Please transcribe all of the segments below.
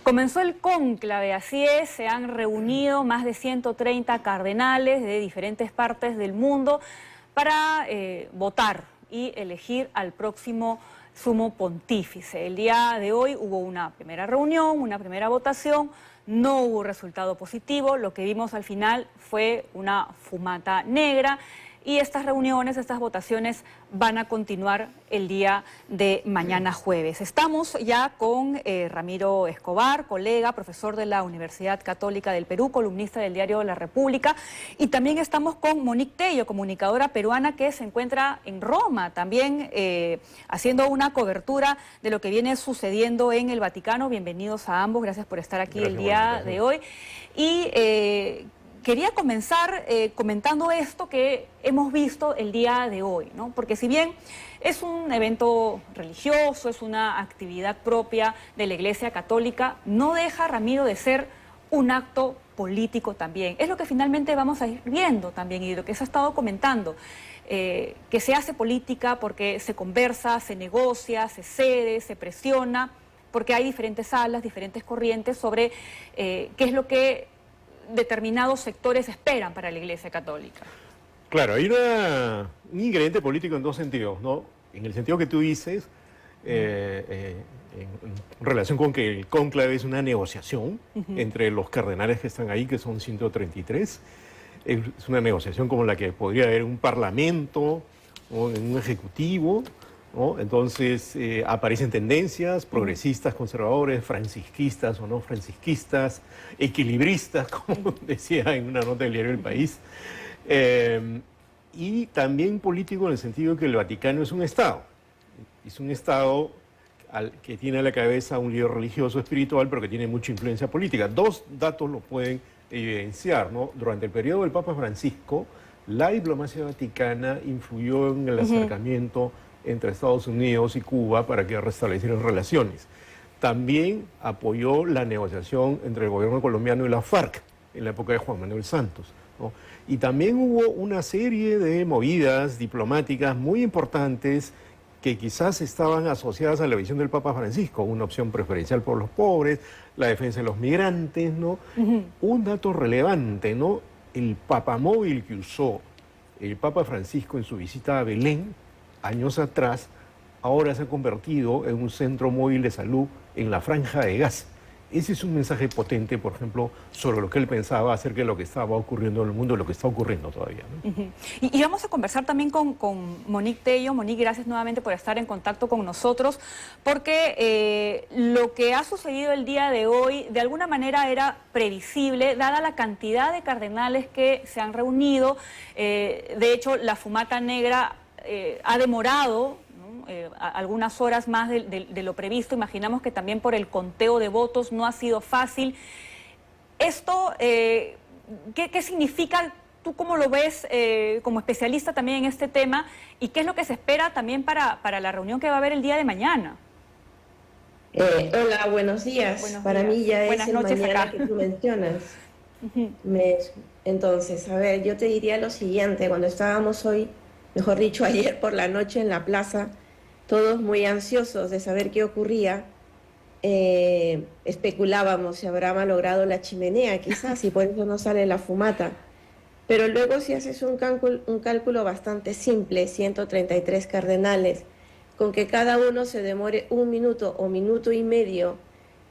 Comenzó el cónclave, así es, se han reunido más de 130 cardenales de diferentes partes del mundo para votar y elegir al próximo sumo pontífice. El día de hoy hubo una primera reunión, una primera votación, no hubo resultado positivo, lo que vimos al final fue una fumata negra. Y estas reuniones, estas votaciones van a continuar el día de mañana jueves. Estamos ya con Ramiro Escobar, colega, profesor de la Universidad Católica del Perú, columnista del diario La República. Y también estamos con Monique Tello, comunicadora peruana que se encuentra en Roma, también haciendo una cobertura de lo que viene sucediendo en el Vaticano. Bienvenidos a ambos, gracias por estar aquí el día de hoy. Y quería comenzar comentando esto que hemos visto el día de hoy, ¿no? Porque si bien es un evento religioso, es una actividad propia de la Iglesia Católica, no deja, Ramiro, de ser un acto político también. Es lo que finalmente vamos a ir viendo también y lo que se ha estado comentando, que se hace política porque se conversa, se negocia, se cede, se presiona, porque hay diferentes alas, diferentes corrientes sobre qué es lo que determinados sectores esperan para la Iglesia Católica. Claro, hay un ingrediente político en dos sentidos, ¿no? En el sentido que tú dices, en relación con que el cónclave es una negociación entre los cardenales que están ahí, que son 133. Es una negociación como la que podría haber un parlamento o en un ejecutivo, ¿no? Entonces aparecen tendencias progresistas, conservadores, francisquistas o no francisquistas, equilibristas, como decía en una nota del diario El País, y también político en el sentido que el Vaticano es un Estado que tiene a la cabeza un líder religioso espiritual, pero que tiene mucha influencia política. Dos datos lo pueden evidenciar, ¿no? Durante el periodo del Papa Francisco, la diplomacia vaticana influyó en el acercamiento entre Estados Unidos y Cuba para que restablecieran relaciones. También apoyó la negociación entre el gobierno colombiano y la FARC en la época de Juan Manuel Santos, ¿no? Y también hubo una serie de movidas diplomáticas muy importantes que quizás estaban asociadas a la visión del Papa Francisco, una opción preferencial por los pobres, la defensa de los migrantes, ¿no? Un dato relevante, ¿no? El papamóvil que usó el Papa Francisco en su visita a Belén años atrás, ahora se ha convertido en un centro móvil de salud en la Franja de Gaza. Ese es un mensaje potente, por ejemplo, sobre lo que él pensaba acerca de lo que estaba ocurriendo en el mundo, lo que está ocurriendo todavía, ¿no? Y vamos a conversar también con Monique Tello. Monique, gracias nuevamente por estar en contacto con nosotros, porque lo que ha sucedido el día de hoy, de alguna manera era previsible, dada la cantidad de cardenales que se han reunido. De hecho, la fumata negra ha demorado, ¿no? Algunas horas más de lo previsto. Imaginamos que también por el conteo de votos no ha sido fácil. Esto, ¿qué significa? ¿Tú cómo lo ves como especialista también en este tema? ¿Y qué es lo que se espera también para la reunión que va a haber el día de mañana? Hola, buenos días. Para mí ya es el mañana acá que tú mencionas. Entonces, a ver, yo te diría lo siguiente. Cuando estábamos hoy, mejor dicho, ayer por la noche en la plaza, todos muy ansiosos de saber qué ocurría, especulábamos si habrá malogrado la chimenea, quizás, y por eso no sale la fumata. Pero luego si haces un cálculo bastante simple, 133 cardenales, con que cada uno se demore 1 minuto o minuto y medio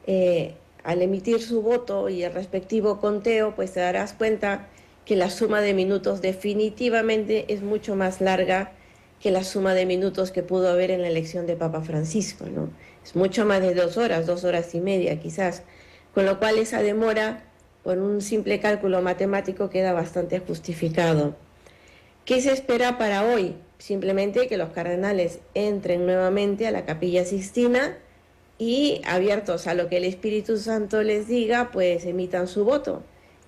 al emitir su voto y el respectivo conteo, pues te darás cuenta que la suma de minutos definitivamente es mucho más larga que la suma de minutos que pudo haber en la elección de Papa Francisco, ¿no? Es mucho más de 2 horas y media quizás, con lo cual esa demora, por un simple cálculo matemático, queda bastante justificado. ¿Qué se espera para hoy? Simplemente que los cardenales entren nuevamente a la Capilla Sixtina y, abiertos a lo que el Espíritu Santo les diga, pues emitan su voto.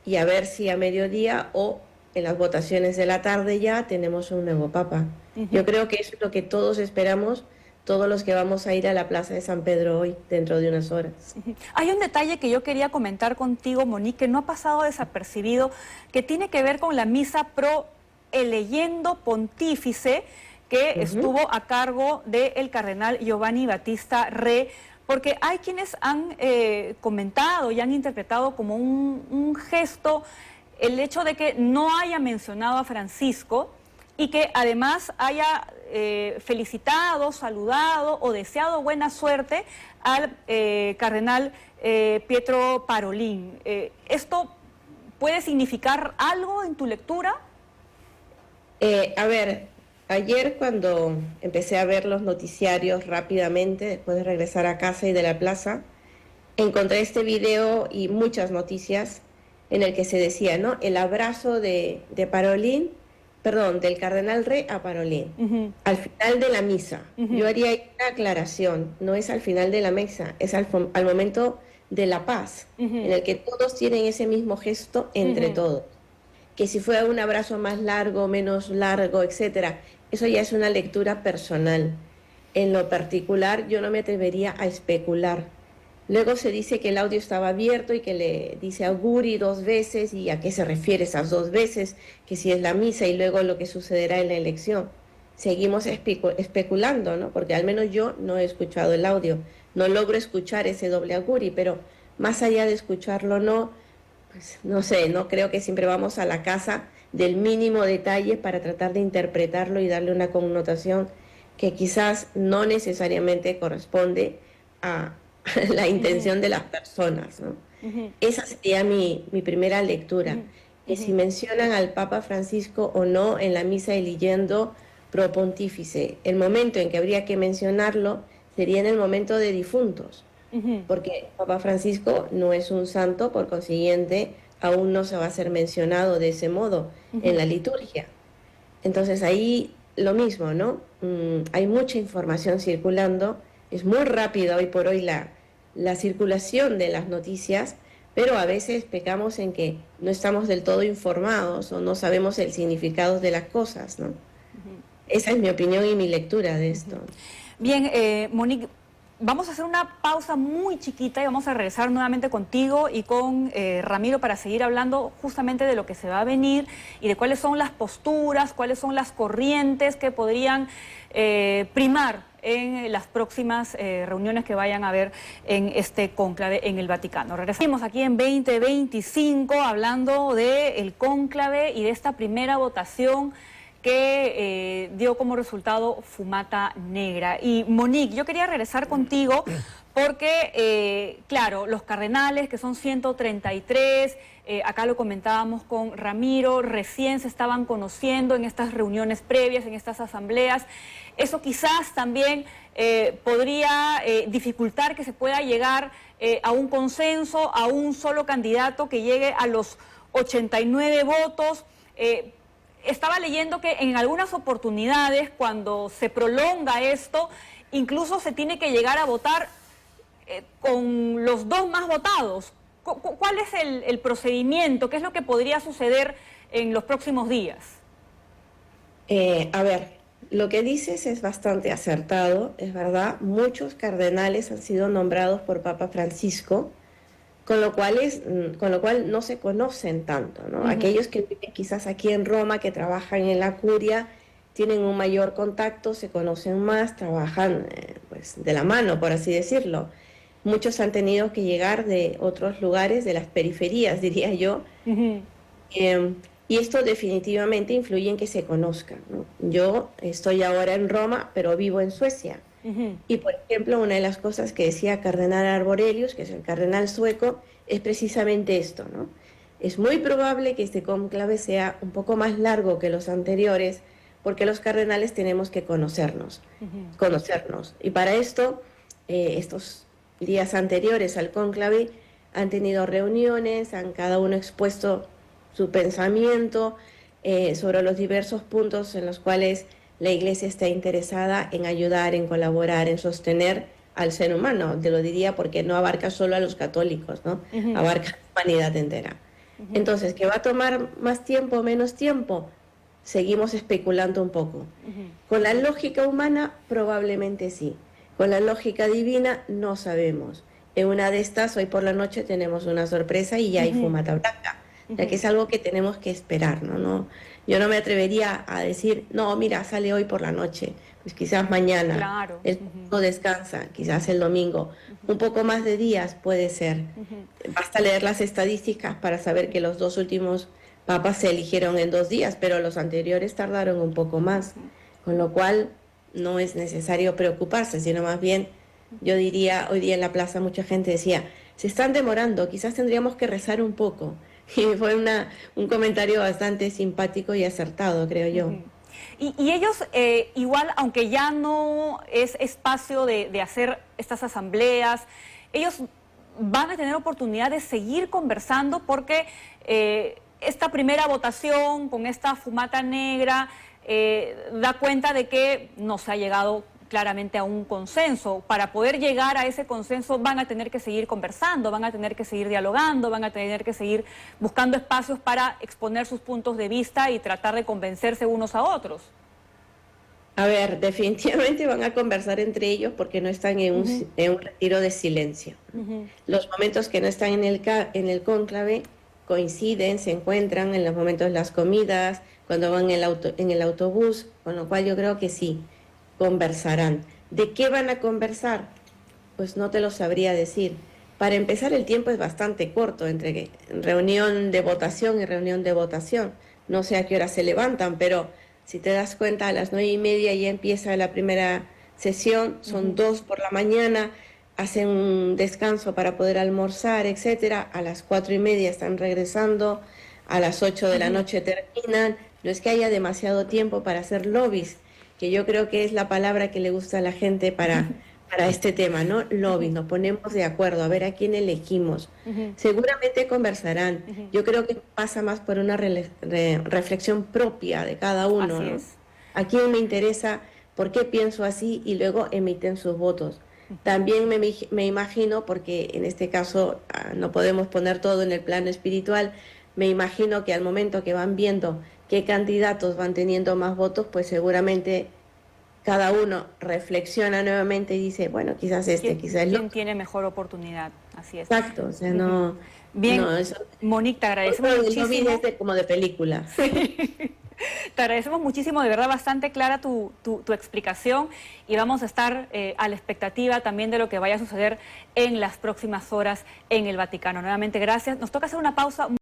Y a ver si a mediodía o en las votaciones de la tarde ya tenemos un nuevo Papa. Yo creo que eso es lo que todos esperamos, todos los que vamos a ir a la Plaza de San Pedro hoy, dentro de unas horas. Hay un detalle que yo quería comentar contigo, Monique, que no ha pasado desapercibido, que tiene que ver con la misa pro eleyendo pontífice, que estuvo a cargo del cardenal Giovanni Battista Re, Porque hay quienes han comentado y han interpretado como un gesto el hecho de que no haya mencionado a Francisco y que además haya felicitado, saludado o deseado buena suerte al cardenal Pietro Parolin. ¿Esto puede significar algo en tu lectura? A ver, ayer cuando empecé a ver los noticiarios rápidamente, después de regresar a casa y de la plaza, encontré este video y muchas noticias en el que se decía, ¿no? El abrazo de Parolin, perdón, del cardenal Re a Parolin, al final de la misa. Yo haría ahí una aclaración, no es al final de la misa, es al momento de la paz, en el que todos tienen ese mismo gesto entre todos. Que si fuera un abrazo más largo, menos largo, etcétera, eso ya es una lectura personal. En lo particular, yo no me atrevería a especular. Luego se dice que el audio estaba abierto y que le dice auguri 2 veces, y a qué se refiere esas 2 veces, que si es la misa y luego lo que sucederá en la elección. Seguimos especulando, ¿no? Porque al menos yo no he escuchado el audio, no logro escuchar ese doble auguri, pero más allá de escucharlo no, pues no sé, no creo que siempre vamos a la casa del mínimo detalle para tratar de interpretarlo y darle una connotación que quizás no necesariamente corresponde a la intención de las personas, ¿no? Esa sería mi primera lectura, que si mencionan al Papa Francisco o no en la misa eligiendo pro pontífice, el momento en que habría que mencionarlo sería en el momento de difuntos, porque Papa Francisco no es un santo, por consiguiente aún no se va a ser mencionado de ese modo en la liturgia. Entonces ahí lo mismo, ¿no? Hay mucha información circulando, es muy rápida hoy por hoy la circulación de las noticias, pero a veces pecamos en que no estamos del todo informados o no sabemos el significado de las cosas, ¿no? Esa es mi opinión y mi lectura de esto. Bien, Monique, vamos a hacer una pausa muy chiquita y vamos a regresar nuevamente contigo y con Ramiro para seguir hablando justamente de lo que se va a venir y de cuáles son las posturas, cuáles son las corrientes que podrían primar en las próximas reuniones que vayan a haber en este cónclave en el Vaticano. Regresamos aquí en 2025 hablando del cónclave y de esta primera votación que dio como resultado fumata negra. Y Monique, yo quería regresar contigo porque, claro, los cardenales, que son 133, acá lo comentábamos con Ramiro, recién se estaban conociendo en estas reuniones previas, en estas asambleas. Eso quizás también podría dificultar que se pueda llegar a un consenso, a un solo candidato que llegue a los 89 votos. Estaba leyendo que en algunas oportunidades, cuando se prolonga esto, incluso se tiene que llegar a votar con los 2 más votados. ¿Cuál es el procedimiento? ¿Qué es lo que podría suceder en los próximos días? A ver, lo que dices es bastante acertado, es verdad. Muchos cardenales han sido nombrados por Papa Francisco, con lo cual no se conocen tanto, ¿no? Aquellos que viven quizás aquí en Roma, que trabajan en la curia, tienen un mayor contacto, se conocen más, trabajan pues de la mano, por así decirlo. Muchos han tenido que llegar de otros lugares, de las periferias, diría yo, y esto definitivamente influye en que se conozcan, ¿no? Yo estoy ahora en Roma, pero vivo en Suecia. Y, por ejemplo, una de las cosas que decía Cardenal Arborelius, que es el cardenal sueco, es precisamente esto, ¿no? Es muy probable que este cónclave sea un poco más largo que los anteriores, porque los cardenales tenemos que conocernos. Y para esto, estos días anteriores al cónclave han tenido reuniones, han cada uno expuesto su pensamiento sobre los diversos puntos en los cuales la Iglesia está interesada en ayudar, en colaborar, en sostener al ser humano. Te lo diría porque no abarca solo a los católicos, ¿no? Abarca la humanidad entera. Entonces, ¿que va a tomar más tiempo o menos tiempo? Seguimos especulando un poco. Con la lógica humana, probablemente sí. Con la lógica divina, no sabemos. En una de estas, hoy por la noche, tenemos una sorpresa y ya hay fumata blanca. Ya que es algo que tenemos que esperar, ¿no? Yo no me atrevería a decir, no, mira, sale hoy por la noche, pues quizás mañana, Claro. el no descansa, quizás el domingo, un poco más de días puede ser. Basta leer las estadísticas para saber que los dos últimos papas se eligieron en 2 días, pero los anteriores tardaron un poco más, con lo cual no es necesario preocuparse, sino más bien, yo diría, hoy día en la plaza mucha gente decía, se están demorando, quizás tendríamos que rezar un poco. Y fue un comentario bastante simpático y acertado, creo yo. Y ellos, igual, aunque ya no es espacio de hacer estas asambleas, ellos van a tener oportunidad de seguir conversando porque esta primera votación con esta fumata negra da cuenta de que no se ha llegado claramente a un consenso. Para poder llegar a ese consenso van a tener que seguir conversando, van a tener que seguir dialogando, van a tener que seguir buscando espacios para exponer sus puntos de vista y tratar de convencerse unos a otros. A ver, definitivamente van a conversar entre ellos porque no están en un retiro de silencio. Los momentos que no están en el cónclave coinciden, se encuentran en los momentos de las comidas, cuando van en el autobús, con lo cual yo creo que sí, conversarán. ¿De qué van a conversar? Pues no te lo sabría decir. Para empezar, el tiempo es bastante corto entre reunión de votación y reunión de votación. No sé a qué hora se levantan, pero si te das cuenta, a las 9:30 ya empieza la primera sesión, son 2 por la mañana, hacen un descanso para poder almorzar, etcétera. A las 4:30 están regresando, a las 8 de la noche terminan. No es que haya demasiado tiempo para hacer lobbies, que yo creo que es la palabra que le gusta a la gente para este tema, ¿no? Lobby, nos ponemos de acuerdo, a ver a quién elegimos. Seguramente conversarán. Yo creo que pasa más por una reflexión propia de cada uno, Así ¿no? es. A quién me interesa, por qué pienso así, y luego emiten sus votos. También me imagino, porque en este caso no podemos poner todo en el plano espiritual, me imagino que al momento que van viendo qué candidatos van teniendo más votos, pues seguramente cada uno reflexiona nuevamente y dice, bueno, quizás quizás el ¿Quién otro. tiene mejor oportunidad? Así es. Exacto, o sea, no... Bien, no, eso, Monique, te agradecemos no vi muchísimo. como de película. Te agradecemos muchísimo, de verdad, bastante clara tu explicación y vamos a estar a la expectativa también de lo que vaya a suceder en las próximas horas en el Vaticano. Nuevamente, gracias. Nos toca hacer una pausa.